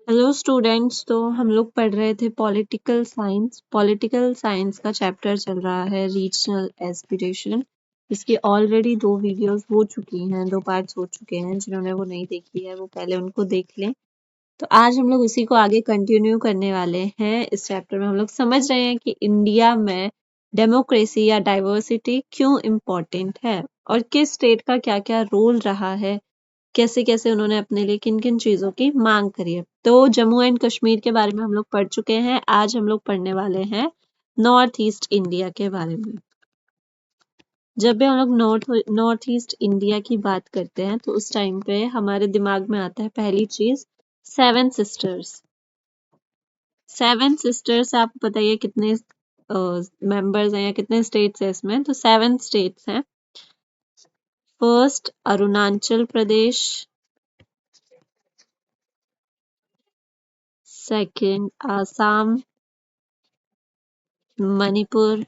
Hello students. तो हम लोग पढ़ रहे थे पॉलिटिकल साइंस। पॉलिटिकल साइंस का चैप्टर चल रहा है रीजनल एस्पिरेशन। इसकी ऑलरेडी 2 वीडियोस हो चुकी हैं, 2 पार्ट्स हो चुके हैं। जिन्होंने वो नहीं देखी है वो पहले उनको देख लें। तो आज हम लोग उसी को आगे कंटिन्यू करने वाले हैं। इस चैप्टर में हम लोग समझ रहे हैं कि इंडिया में डेमोक्रेसी या डाइवर्सिटी क्यों इम्पोर्टेंट है और किस स्टेट का क्या क्या रोल रहा है, कैसे कैसे उन्होंने अपने लिए किन किन चीजों की मांग करी है। तो जम्मू एंड कश्मीर के बारे में हम लोग पढ़ चुके हैं। आज हम लोग पढ़ने वाले हैं नॉर्थ ईस्ट इंडिया के बारे में। जब भी हम लोग नॉर्थ ईस्ट इंडिया की बात करते हैं तो उस टाइम पे हमारे दिमाग में आता है पहली चीज सेवन सिस्टर्स। सेवन सिस्टर्स आपको बताइए कितने मेंबर्स हैं या कितने स्टेट्स हैं इसमें। तो 7 स्टेट्स हैं। First Arunachal Pradesh, second Assam, Manipur,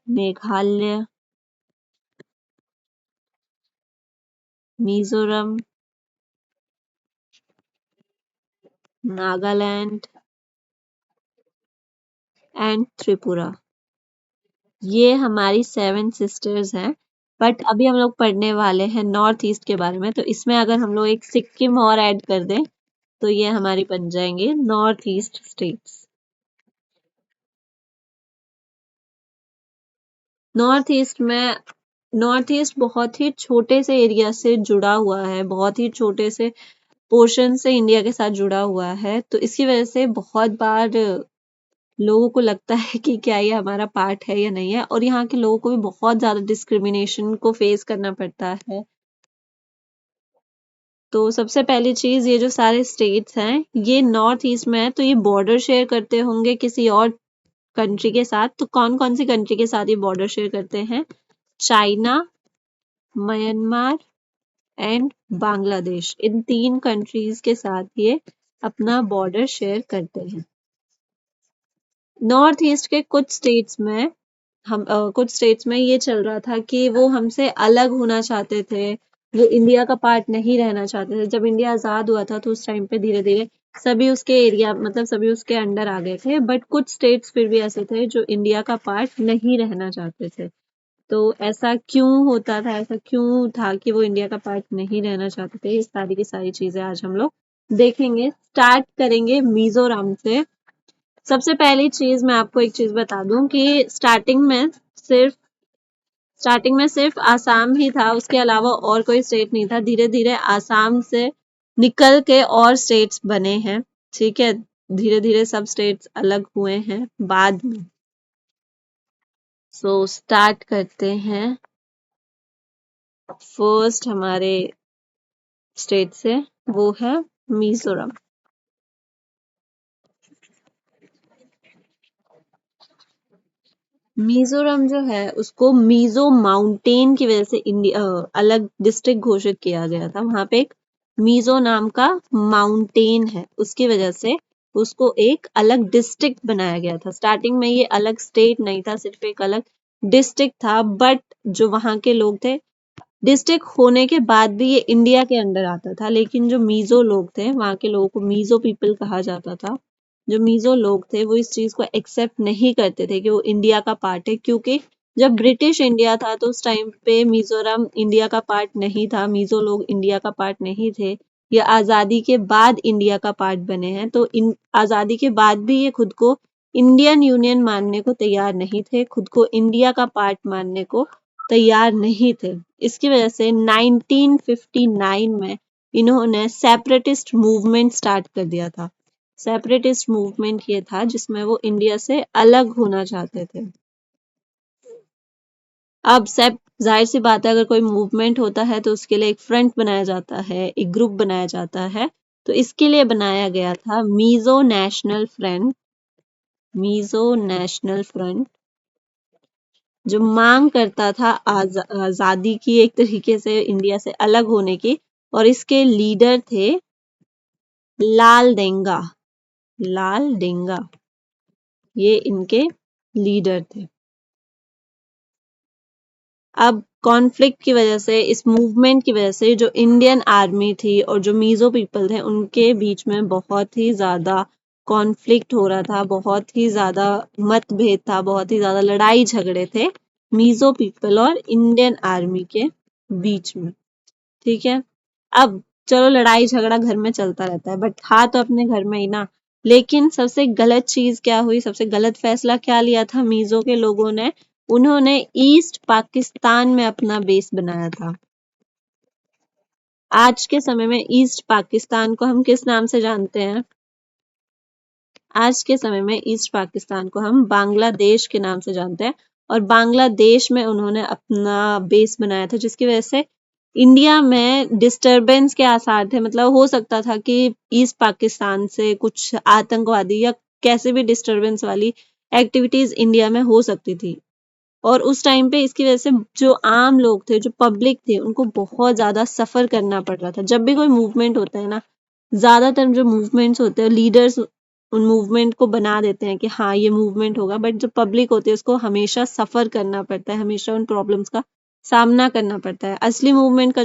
Meghalaya, Mizoram, Nagaland and Tripura. ये हमारी 7 सिस्टर्स हैं। बट अभी हम लोग पढ़ने वाले हैं नॉर्थ ईस्ट के बारे में। तो इसमें अगर हम लोग एक सिक्किम और ऐड कर दें तो ये हमारी बन जाएंगे north east states. North east बहुत ही छोटे से एरिया से जुड़ा हुआ है, बहुत ही छोटे से पोर्शन से इंडिया के साथ जुड़ा हुआ है। तो इसकी वजह से बहुत बार लोगों को लगता है कि क्या ये हमारा पार्ट है या नहीं है, और यहाँ के लोगों को भी बहुत ज्यादा डिस्क्रिमिनेशन को फेस करना पड़ता है। तो सबसे पहली चीज, ये जो सारे स्टेट्स हैं ये नॉर्थ ईस्ट में है, तो ये बॉर्डर शेयर करते होंगे किसी और कंट्री के साथ। तो कौन कौन सी कंट्री के साथ ये बॉर्डर शेयर करते हैं? China, Myanmar and Bangladesh. In 3 countries के साथ ये अपना बॉर्डर शेयर करते हैं। नॉर्थ ईस्ट के कुछ स्टेट्स में ये चल रहा था कि वो हमसे अलग होना चाहते थे, वो इंडिया का पार्ट नहीं रहना चाहते थे। जब इंडिया आजाद हुआ था तो उस टाइम पे धीरे धीरे सभी उसके एरिया मतलब सभी उसके अंडर आ गए थे। बट कुछ स्टेट्स फिर भी ऐसे थे जो इंडिया का पार्ट नहीं रहना चाहते थे। तो ऐसा क्यों होता था, ऐसा क्यों था कि वो इंडिया का पार्ट नहीं रहना चाहते थे, ये सारी की सारी चीजें आज हम लोग देखेंगे। स्टार्ट करेंगे मिजोरम से। सबसे पहली चीज मैं आपको एक चीज बता दूं कि स्टार्टिंग में सिर्फ आसाम ही था, उसके अलावा और कोई स्टेट नहीं था। धीरे धीरे आसाम से निकल के और स्टेट्स बने हैं। ठीक है, धीरे धीरे सब स्टेट्स अलग हुए हैं बाद में। सो स्टार्ट करते हैं फर्स्ट हमारे स्टेट से, वो है मिजोरम। मिजोरम जो है उसको मिजो माउंटेन की वजह से इंडिया अलग डिस्ट्रिक्ट घोषित किया गया था। वहां पे एक मिजो नाम का माउंटेन है, उसकी वजह से उसको एक अलग डिस्ट्रिक्ट बनाया गया था। स्टार्टिंग में ये अलग स्टेट नहीं था, सिर्फ एक अलग डिस्ट्रिक्ट था। बट जो वहां के लोग थे, डिस्ट्रिक्ट होने के बाद भी ये इंडिया के अंडर आता था। लेकिन जो मिजो लोग थे, वहां के लोगों को मिजो पीपल कहा जाता था। जो मिजो लोग थे वो इस चीज को एक्सेप्ट नहीं करते थे कि वो इंडिया का पार्ट है, क्योंकि जब ब्रिटिश इंडिया था तो उस टाइम पे मिजोरम इंडिया का पार्ट नहीं था, मिजो लोग इंडिया का पार्ट नहीं थे। ये आजादी के बाद इंडिया का पार्ट बने हैं। तो इन आजादी के बाद भी ये खुद को इंडियन यूनियन मानने को तैयार नहीं थे, खुद को इंडिया का पार्ट मानने को तैयार नहीं थे। इसकी वजह से 1959 में इन्होंने सेपरेटिस्ट मूवमेंट स्टार्ट कर दिया था। सेपरेटिस्ट मूवमेंट ये था जिसमें वो इंडिया से अलग होना चाहते थे। अब सेप जाहिर सी बात है, अगर कोई मूवमेंट होता है तो उसके लिए एक फ्रंट बनाया जाता है, एक ग्रुप बनाया जाता है। तो इसके लिए बनाया गया था मीजो नेशनल फ्रंट, जो मांग करता था आजादी की, एक तरीके से इंडिया से अलग होने की। और इसके लीडर थे लाल डेंगा। ये इनके लीडर थे। अब कॉन्फ्लिक्ट की वजह से, इस मूवमेंट की वजह से जो इंडियन आर्मी थी और जो मीजो पीपल थे उनके बीच में बहुत ही ज्यादा कॉन्फ्लिक्ट हो रहा था, बहुत ही ज्यादा मतभेद था, बहुत ही ज्यादा लड़ाई झगड़े थे मीजो पीपल और इंडियन आर्मी के बीच में। ठीक है, अब चलो लड़ाई झगड़ा घर में चलता रहता है, बट था तो अपने घर में ही ना। लेकिन सबसे गलत चीज क्या हुई, सबसे गलत फैसला क्या लिया था मीजो के लोगों ने, उन्होंने ईस्ट पाकिस्तान में अपना बेस बनाया था। आज के समय में ईस्ट पाकिस्तान को हम किस नाम से जानते हैं? आज के समय में ईस्ट पाकिस्तान को हम बांग्लादेश के नाम से जानते हैं, और बांग्लादेश में उन्होंने अपना बेस बनाया था, जिसकी वजह से इंडिया में डिस्टरबेंस के आसार थे। मतलब हो सकता था कि ईस्ट पाकिस्तान से कुछ आतंकवादी या कैसे भी डिस्टरबेंस वाली एक्टिविटीज इंडिया में हो सकती थी। और उस टाइम पे इसकी वजह से जो आम लोग थे, जो पब्लिक थे, उनको बहुत ज्यादा सफर करना पड़ रहा था। जब भी कोई मूवमेंट होता है ना, ज्यादातर जो मूवमेंट्स होते हैं लीडर्स उन मूवमेंट को बना देते हैं कि हाँ ये मूवमेंट होगा, बट जो पब्लिक होती है उसको हमेशा सफर करना पड़ता है, हमेशा उन प्रॉब्लम्स का सामना करना पड़ता है। असली मूवमेंट का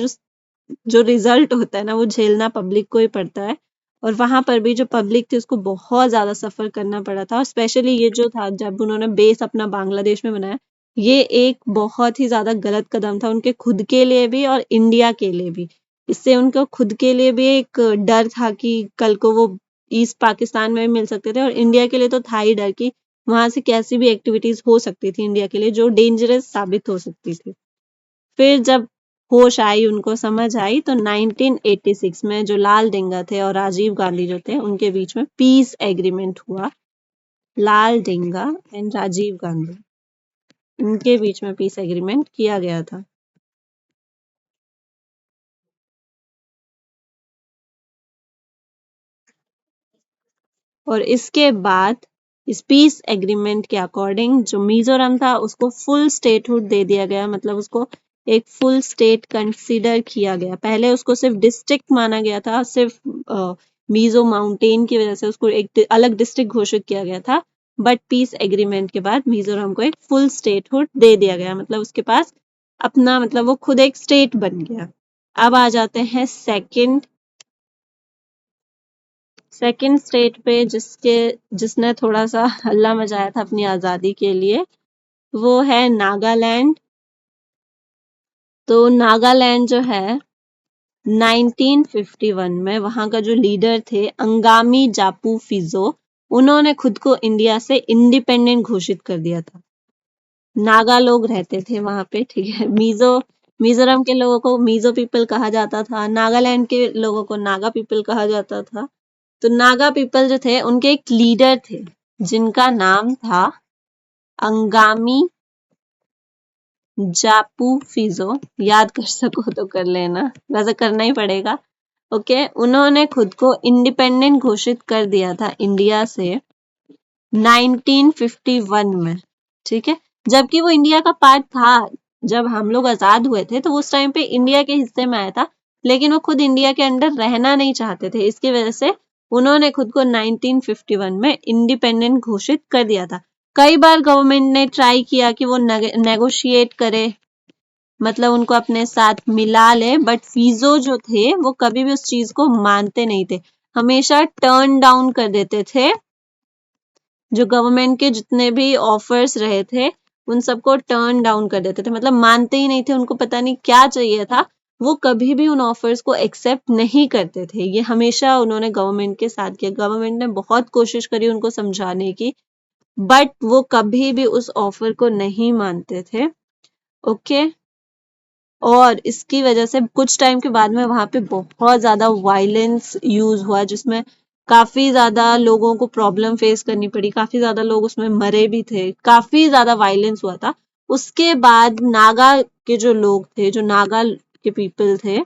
जो रिजल्ट होता है ना, वो झेलना पब्लिक को ही पड़ता है। और वहां पर भी जो पब्लिक थी उसको बहुत ज्यादा सफर करना पड़ा था। और स्पेशली ये जो था, जब उन्होंने बेस अपना बांग्लादेश में बनाया, ये एक बहुत ही ज्यादा गलत कदम था उनके खुद के लिए भी और इंडिया के लिए भी। इससे उनको खुद के लिए भी एक डर था कि कल को वो ईस्ट पाकिस्तान में भी मिल सकते थे, और इंडिया के लिए तो था ही डर कि वहां से कैसी भी एक्टिविटीज हो सकती थी इंडिया के लिए जो डेंजरस साबित हो सकती थी। फिर जब होश आई, उनको समझ आई, तो 1986 में जो लाल डेंगा थे और राजीव गांधी जो थे उनके बीच में पीस एग्रीमेंट हुआ। लाल डेंगा एंड राजीव गांधी, उनके बीच में पीस एग्रीमेंट किया गया था। और इसके बाद इस पीस एग्रीमेंट के अकॉर्डिंग जो मिजोरम था उसको फुल स्टेटहुड दे दिया गया। मतलब उसको एक फुल स्टेट कंसीडर किया गया। पहले उसको सिर्फ डिस्ट्रिक्ट माना गया था, सिर्फ मिजो माउंटेन की वजह से उसको एक अलग डिस्ट्रिक्ट घोषित किया गया था। बट पीस एग्रीमेंट के बाद मिजोरम को एक फुल स्टेटहुड दे दिया गया। मतलब उसके पास अपना, मतलब वो खुद एक स्टेट बन गया। अब आ जाते हैं सेकंड स्टेट पे, जिसने थोड़ा सा हल्ला मचाया था अपनी आजादी के लिए, वो है नागालैंड। तो नागालैंड जो है 1951 में वहां का जो लीडर थे अंगामी जापू फिजो, उन्होंने खुद को इंडिया से इंडिपेंडेंट घोषित कर दिया था। नागा लोग रहते थे वहां पे, ठीक है। मिजोरम के लोगों को मिजो पीपल कहा जाता था, नागालैंड के लोगों को नागा पीपल कहा जाता था। तो नागा पीपल जो थे उनके एक लीडर थे जिनका नाम था अंगामी जापू फिजो। याद कर सको तो कर लेना, वैसे करना ही पड़ेगा। ओके, उन्होंने खुद को इंडिपेंडेंट घोषित कर दिया था इंडिया से 1951 में, ठीक है। जबकि वो इंडिया का पार्ट था। जब हम लोग आजाद हुए थे तो उस टाइम पे इंडिया के हिस्से में आया था, लेकिन वो खुद इंडिया के अंडर रहना नहीं चाहते थे। इसकी वजह से उन्होंने खुद को 1951 में इंडिपेंडेंट घोषित कर दिया था। कई बार गवर्नमेंट ने ट्राई किया कि वो नेगोशिएट करे, मतलब उनको अपने साथ मिला ले, बट फिजो जो थे वो कभी भी उस चीज को मानते नहीं थे, हमेशा टर्न डाउन कर देते थे। जो गवर्नमेंट के जितने भी ऑफर्स रहे थे उन सबको टर्न डाउन कर देते थे, मतलब मानते ही नहीं थे। उनको पता नहीं क्या चाहिए था, वो कभी भी उन ऑफर्स को एक्सेप्ट नहीं करते थे। ये हमेशा उन्होंने गवर्नमेंट के साथ किया। गवर्नमेंट ने बहुत कोशिश करी उनको समझाने की, बट वो कभी भी उस ऑफर को नहीं मानते थे। ओके, और इसकी वजह से कुछ टाइम के बाद में वहां पे बहुत ज्यादा वायलेंस यूज हुआ, जिसमें काफी ज्यादा लोगों को प्रॉब्लम फेस करनी पड़ी, काफी ज्यादा लोग उसमें मरे भी थे, काफी ज्यादा वायलेंस हुआ था। उसके बाद नागा के जो लोग थे, जो नागा के पीपल थे,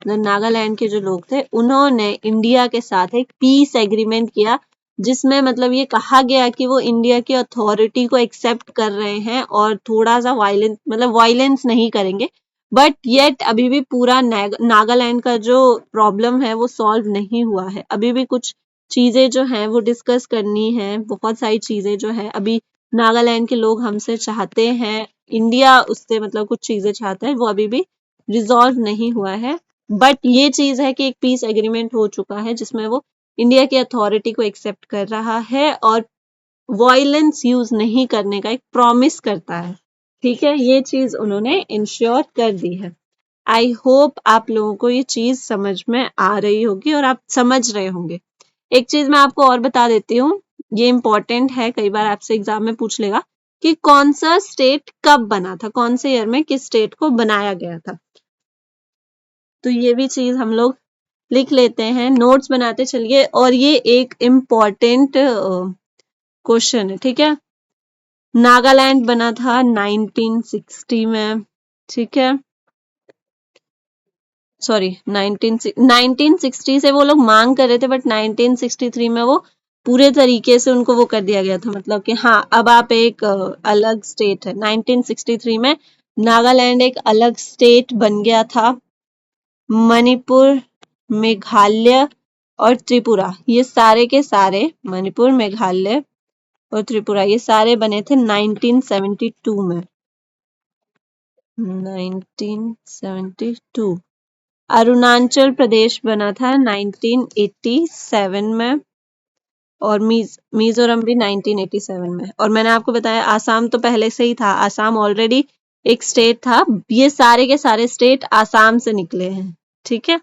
नागालैंड के जो लोग थे, उन्होंने इंडिया के साथ एक पीस एग्रीमेंट किया, जिसमें मतलब ये कहा गया कि वो इंडिया की अथॉरिटी को एक्सेप्ट कर रहे हैं और थोड़ा सा वायलेंस नहीं करेंगे। बट येट अभी भी पूरा नागालैंड का जो प्रॉब्लम है वो सॉल्व नहीं हुआ है। अभी भी कुछ चीजें जो हैं वो डिस्कस करनी है, बहुत सारी चीजें जो है अभी नागालैंड के लोग हमसे चाहते हैं इंडिया उससे मतलब कुछ चीजें चाहता है, वो अभी भी रिजॉल्व नहीं हुआ है। बट ये चीज है कि एक पीस एग्रीमेंट हो चुका है जिसमें वो इंडिया की अथॉरिटी को एक्सेप्ट कर रहा है और वायलेंस यूज नहीं करने का एक प्रॉमिस करता है। ठीक है, ये चीज उन्होंने इंश्योर कर दी है। आई होप आप लोगों को ये चीज समझ में आ रही होगी और आप समझ रहे होंगे। एक चीज मैं आपको और बता देती हूँ, ये इंपॉर्टेंट है, कई बार आपसे एग्जाम में पूछ लेगा कि कौन सा स्टेट कब बना था, कौन से ईयर में किस स्टेट को बनाया गया था। तो ये भी चीज हम लोग लिख लेते हैं, नोट्स बनाते चलिए। और ये एक इम्पॉर्टेंट क्वेश्चन है, ठीक है। नागालैंड बना था 1960 में, ठीक है, सॉरी 1960 से वो लोग मांग कर रहे थे, बट 1963 में वो पूरे तरीके से उनको वो कर दिया गया था, मतलब कि हाँ अब आप एक अलग स्टेट है। 1963 में नागालैंड एक अलग स्टेट बन गया था। मणिपुर, मेघालय और त्रिपुरा, ये सारे के सारे, मणिपुर, मेघालय और त्रिपुरा, ये सारे बने थे 1972 में। 1972। अरुणाचल प्रदेश बना था 1987 में और मिजोरम भी 1987 में। और मैंने आपको बताया आसाम तो पहले से ही था, आसाम ऑलरेडी एक स्टेट था। ये सारे के सारे स्टेट आसाम से निकले हैं, ठीक है।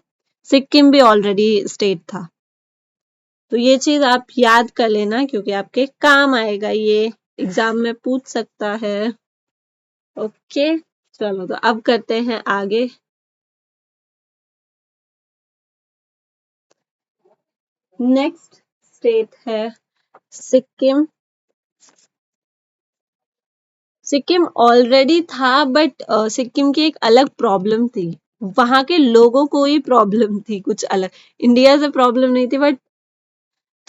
सिक्किम भी ऑलरेडी स्टेट था। तो ये चीज आप याद कर लेना क्योंकि आपके काम आएगा, ये एग्जाम में पूछ सकता है। ओके, चलो तो अब करते हैं आगे। नेक्स्ट स्टेट है सिक्किम। सिक्किम ऑलरेडी था, बट सिक्किम की एक अलग प्रॉब्लम थी, वहां के लोगों को ही प्रॉब्लम थी कुछ अलग। इंडिया से प्रॉब्लम नहीं थी, बट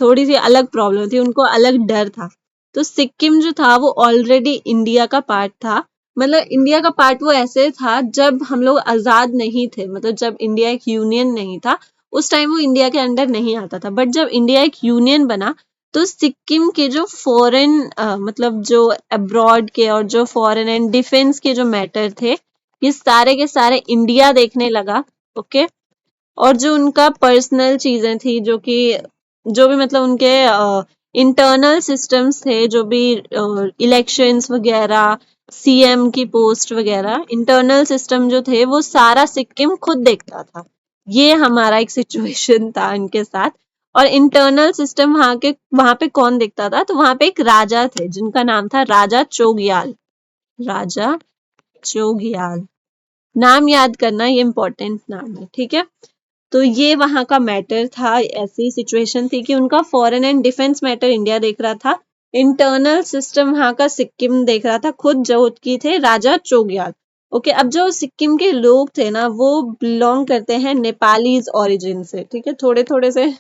थोड़ी सी अलग प्रॉब्लम थी, उनको अलग डर था। तो सिक्किम जो था वो ऑलरेडी इंडिया का पार्ट था। मतलब इंडिया का पार्ट वो ऐसे था जब हम लोग आजाद नहीं थे, मतलब जब इंडिया एक यूनियन नहीं था उस टाइम वो इंडिया के अंडर नहीं आता था। बट जब इंडिया एक यूनियन बना तो सिक्किम के जो फॉरेन मतलब जो अब्रॉड के और जो फॉरेन एंड डिफेंस के जो मैटर थे, ये सारे के सारे इंडिया देखने लगा। ओके, और जो उनका पर्सनल चीजें थी, जो भी मतलब उनके इंटरनल सिस्टम्स थे, जो भी इलेक्शंस वगैरह, सीएम की पोस्ट वगैरह, इंटरनल सिस्टम जो थे वो सारा सिक्किम खुद देखता था। ये हमारा एक सिचुएशन था इनके साथ। और इंटरनल सिस्टम वहां पे कौन देखता था, तो वहां पे एक राजा थे जिनका नाम था राजा चोग्याल। राजा चोग्याल, नाम याद करना, ये इंपॉर्टेंट नाम है, ठीक है। तो ये वहां का मैटर था, ऐसी सिचुएशन थी कि उनका foreign and defence matter India देख रहा था, इंटरनल सिस्टम वहां का सिक्किम देख रहा था, खुद जो की थे राजा चोग्याल। ओके, अब जो सिक्किम के लोग थे ना वो बिलोंग करते हैं नेपालीज ओरिजिन से, ठीक है, थोड़े थोड़े से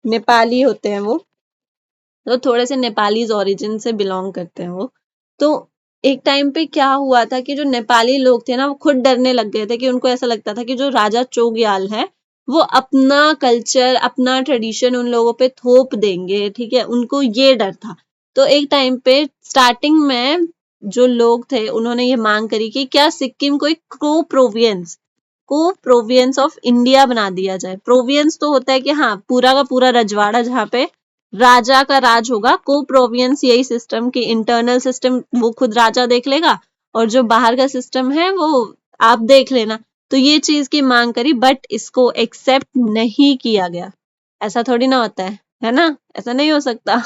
नेपाली होते हैं वो, तो थोड़े से नेपालीज ओरिजिन से बिलोंग करते हैं वो। तो एक टाइम पे क्या हुआ था कि जो नेपाली लोग थे ना वो खुद डरने लग गए थे, कि उनको ऐसा लगता था कि जो राजा चोग्याल है वो अपना कल्चर, अपना ट्रेडिशन उन लोगों पे थोप देंगे, ठीक है, उनको ये डर था। तो एक टाइम पे स्टार्टिंग में जो लोग थे उन्होंने ये मांग करी कि क्या सिक्किम को एक प्रोविंस ऑफ इंडिया बना दिया जाए। प्रोविंस तो होता है कि हाँ पूरा का पूरा रजवाड़ा जहाँ पे राजा का राज होगा। को प्रोविंस यही सिस्टम की इंटरनल सिस्टम वो खुद राजा देख लेगा और जो बाहर का सिस्टम है वो आप देख लेना। तो ये चीज की मांग करी, बट इसको एक्सेप्ट नहीं किया गया। ऐसा थोड़ी ना होता है ना, ऐसा नहीं हो सकता।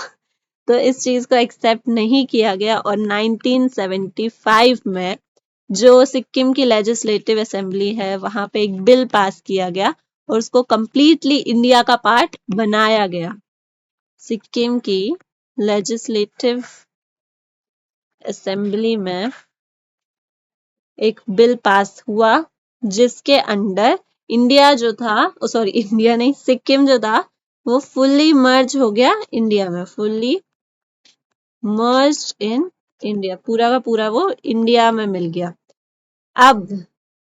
तो इस चीज को एक्सेप्ट नहीं किया गया और 1975 में जो सिक्किम की लेजिस्लेटिव असेंबली है वहां पे एक बिल पास किया गया और उसको कंप्लीटली इंडिया का पार्ट बनाया गया। सिक्किम की लेजिस्लेटिव असेंबली में एक बिल पास हुआ जिसके अंडर इंडिया जो था, सॉरी इंडिया नहीं, सिक्किम जो था वो फुल्ली मर्ज हो गया इंडिया में, फुल्ली मर्ज इन इंडिया, पूरा का पूरा वो इंडिया में मिल गया। अब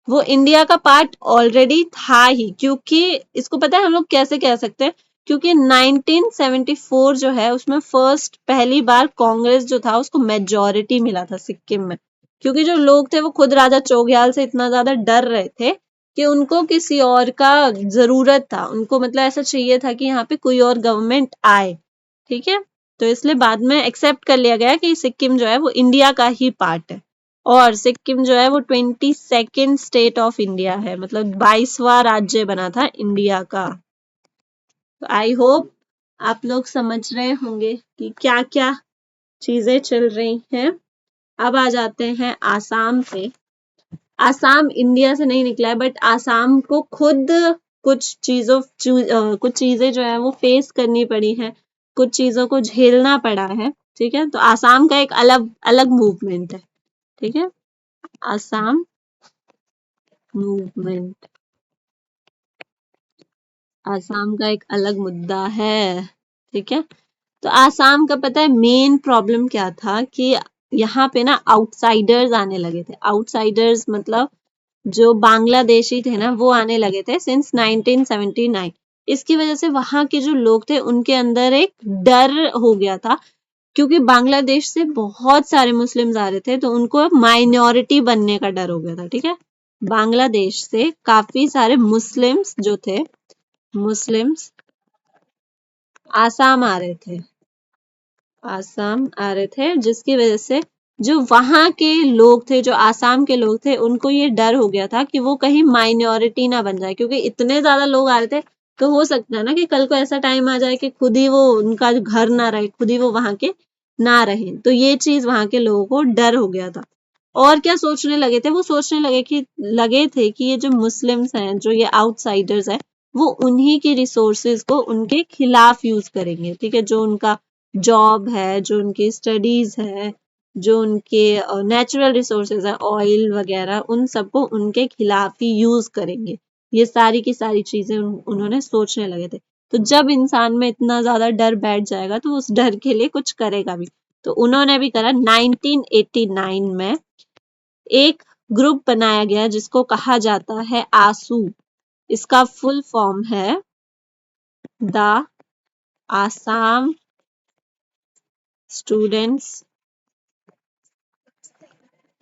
वो इंडिया का पार्ट ऑलरेडी था ही, क्योंकि इसको पता है हम लोग कैसे कह सकते हैं, क्योंकि 1974 जो है उसमें पहली बार कांग्रेस जो था उसको मेजॉरिटी मिला था सिक्किम में। क्योंकि जो लोग थे वो खुद राजा चौग्याल से इतना ज्यादा डर रहे थे कि उनको किसी और का जरूरत था, उनको मतलब ऐसा चाहिए था कि यहाँ पे कोई और गवर्नमेंट आए। ठीक है, तो इसलिए बाद में एक्सेप्ट कर लिया गया कि सिक्किम जो है वो इंडिया का ही पार्ट है, और सिक्किम जो है वो 22nd स्टेट ऑफ इंडिया है, मतलब 22वां राज्य बना था इंडिया का। तो आई होप आप लोग समझ रहे होंगे कि क्या क्या चीजें चल रही हैं। अब आ जाते हैं आसाम पे। आसाम इंडिया से नहीं निकला है, बट आसाम को खुद कुछ चीजें जो है वो फेस करनी पड़ी है, कुछ चीजों को झेलना पड़ा है। ठीक है, तो आसाम का एक अलग अलग मूवमेंट है। ठीक है, आसाम मूवमेंट, आसाम का एक अलग मुद्दा है। ठीक है, तो आसाम का पता है मेन प्रॉब्लम क्या था कि यहाँ पे ना आउटसाइडर्स आने लगे थे। आउटसाइडर्स मतलब जो बांग्लादेशी थे ना वो आने लगे थे सिंस 1979। इसकी वजह से वहां के जो लोग थे उनके अंदर एक डर हो गया था, क्योंकि बांग्लादेश से बहुत सारे मुस्लिम्स आ रहे थे, तो उनको माइनॉरिटी बनने का डर हो गया था। ठीक है, बांग्लादेश से काफी सारे मुस्लिम्स जो थे, मुस्लिम्स आसाम आ रहे थे, आसाम आ रहे थे, जिसकी वजह से जो वहां के लोग थे, जो आसाम के लोग थे, उनको ये डर हो गया था कि वो कहीं माइनॉरिटी ना बन जाए, क्योंकि इतने ज्यादा लोग आ रहे थे। तो हो सकता है ना कि कल को ऐसा टाइम आ जाए कि खुद ही वो उनका घर ना रहे, खुद ही वो वहां के ना रहे। तो ये चीज वहां के लोगों को डर हो गया था। और क्या सोचने लगे थे, वो सोचने लगे थे कि ये जो मुस्लिम्स हैं, जो ये आउटसाइडर्स हैं, वो उन्हीं की रिसोर्सेज को उनके खिलाफ यूज करेंगे। ठीक है, जो उनका जॉब है, जो उनकी स्टडीज है, जो उनके नेचुरल रिसोर्सेज है, ऑयल वगैरह, उन सबको उनके खिलाफ ही यूज करेंगे। ये सारी की सारी चीजें उन्होंने सोचने लगे थे। तो जब इंसान में इतना ज्यादा डर बैठ जाएगा तो उस डर के लिए कुछ करेगा भी। तो उन्होंने भी करा। 1989 में एक ग्रुप बनाया गया जिसको कहा जाता है आसू। इसका फुल फॉर्म है द आसाम स्टूडेंट्स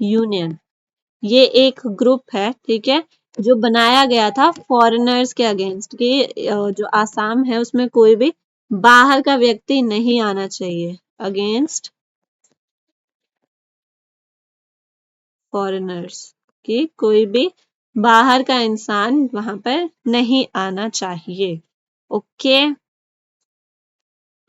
यूनियन। ये एक ग्रुप है, ठीक है, जो बनाया गया था फॉरेनर्स के अगेंस्ट, कि जो आसाम है उसमें कोई भी बाहर का व्यक्ति नहीं आना चाहिए, अगेंस्ट फॉरेनर्स, कि कोई भी बाहर का इंसान वहां पर नहीं आना चाहिए। ओके,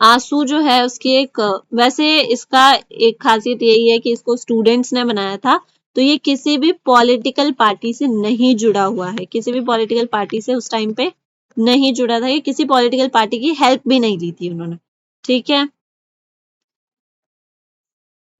आंसू जो है उसकी एक, वैसे इसका एक खासियत यही है कि इसको स्टूडेंट्स ने बनाया था, तो ये किसी भी पॉलिटिकल पार्टी से नहीं जुड़ा हुआ है, किसी भी पॉलिटिकल पार्टी से उस टाइम पे नहीं जुड़ा था, ये किसी पॉलिटिकल पार्टी की हेल्प भी नहीं ली थी उन्होंने। ठीक है,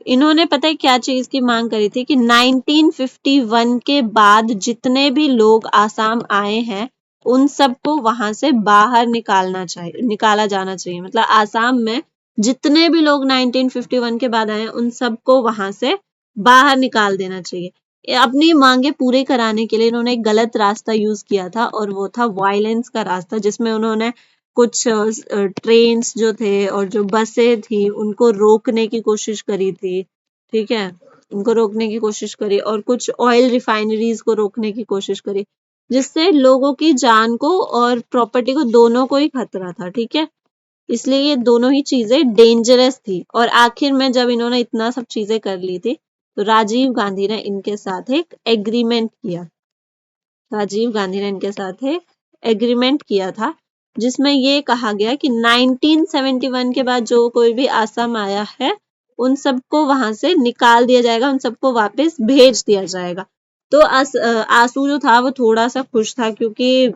इन्होंने पता है क्या चीज की मांग करी थी कि 1951 के बाद जितने भी लोग आसाम आए हैं उन सबको वहां से बाहर निकाला जाना चाहिए। मतलब आसाम में जितने भी लोग 1951 के बाद आए हैं उन सबको वहां से बाहर निकाल देना चाहिए। अपनी मांगे पूरी कराने के लिए इन्होंने एक गलत रास्ता यूज किया था, और वो था वायलेंस का रास्ता, जिसमें उन्होंने कुछ ट्रेन्स जो थे और जो बसें थी उनको रोकने की कोशिश करी थी। ठीक है, उनको रोकने की कोशिश करी, और कुछ ऑयल रिफाइनरीज को रोकने की कोशिश करी, जिससे लोगों की जान को और प्रॉपर्टी को दोनों को ही खतरा था। ठीक है, इसलिए ये दोनों ही चीजें डेंजरस थी। और आखिर में जब इन्होंने इतना सब चीजें कर ली थी तो राजीव गांधी ने इनके साथ एक एग्रीमेंट किया। राजीव गांधी ने इनके साथ एक एग्रीमेंट किया था, जिसमें ये कहा गया कि 1971 के बाद जो कोई भी आसाम आया है उन सबको वहां से निकाल दिया जाएगा, उन सबको वापस भेज दिया जाएगा। तो आंसू जो था वो थोड़ा सा खुश था, क्योंकि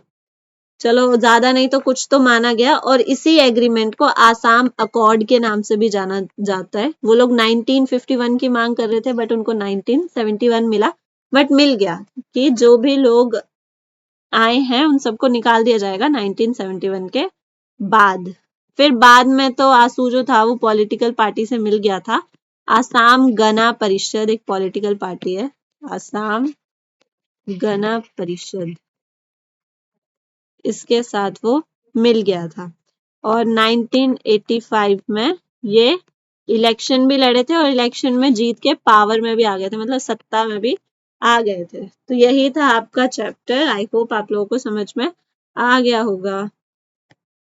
चलो ज्यादा नहीं तो कुछ तो माना गया। और इसी एग्रीमेंट को आसाम अकॉर्ड के नाम से भी जाना जाता है। वो लोग 1951 की मांग कर रहे थे, बट उनको 1971 मिला, बट मिल गया कि जो भी लोग आए हैं उन सबको निकाल दिया जाएगा 1971 के बाद। फिर बाद में तो आसू जो था वो पॉलिटिकल पार्टी से मिल गया था। आसाम गण परिषद एक पॉलिटिकल पार्टी है, आसाम गण परिषद, इसके साथ वो मिल गया था। और 1985 में ये इलेक्शन भी लड़े थे और इलेक्शन में जीत के पावर में भी आ गए थे, मतलब सत्ता में भी आ गए थे। तो यही था आपका चैप्टर। आई होप आप लोगों को समझ में आ गया होगा।